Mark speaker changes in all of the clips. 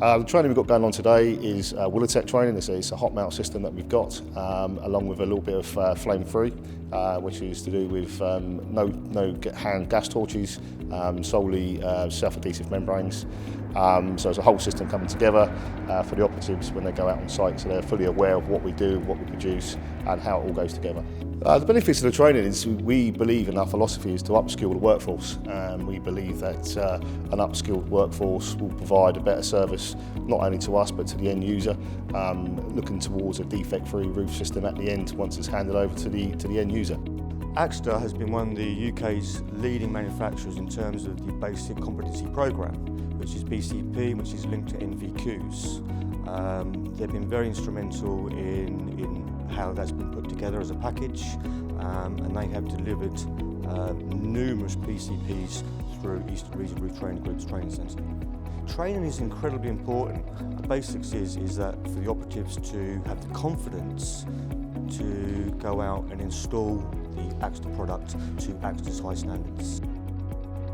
Speaker 1: The training we've got going on today is Tech training. It's a hot mount system that we've got, along with a little bit of flame free, which is to do with no hand gas torches, solely self-adhesive membranes. So it's a whole system coming together for the operatives when they go out on site, so they're fully aware of what we do, what we produce, and how it all goes together. The benefits of the training is we believe, and our philosophy is to upskill the workforce. We believe that an upskilled workforce will provide a better service not only to us but to the end user, looking towards a defect-free roof system at the end once it's handed over to the end user.
Speaker 2: Axter has been one of the UK's leading manufacturers in terms of the basic competency programme, which is BCP, which is linked to NVQs. They've been very instrumental in how that's been put together as a package, and they have delivered numerous BCPs through Eastern Region Roof Training Group's training centre. Training is incredibly important. The basics is that for the operatives to have the confidence to go out and install the Axter product to Axter's high standards.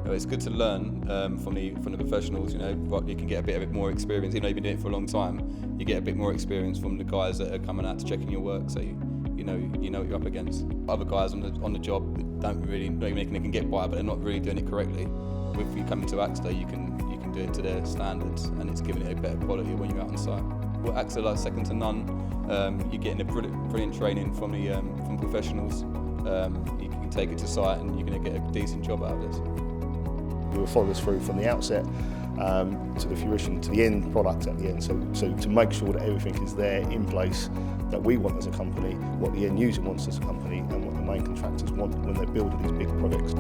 Speaker 3: It's good to learn from the professionals. But you can get a bit more experience. Even though you've been doing it for a long time, you get a bit more experience from the guys that are coming out to checking your work, so you know what you're up against. Other guys on the job don't even they can get by, but they're not really doing it correctly. If you come to Axter, you can do it to their standards, and it's giving it a better quality when you're out on site. Well, Axter, like second to none. You're getting a brilliant training from professionals. You can take it to site, and you're going to get a decent job out of it.
Speaker 1: We will follow this through from the outset to the fruition, to the end product at the end. So to make sure that everything is there in place that we want as a company, what the end user wants as a company, and what the main contractors want when they're building these big projects.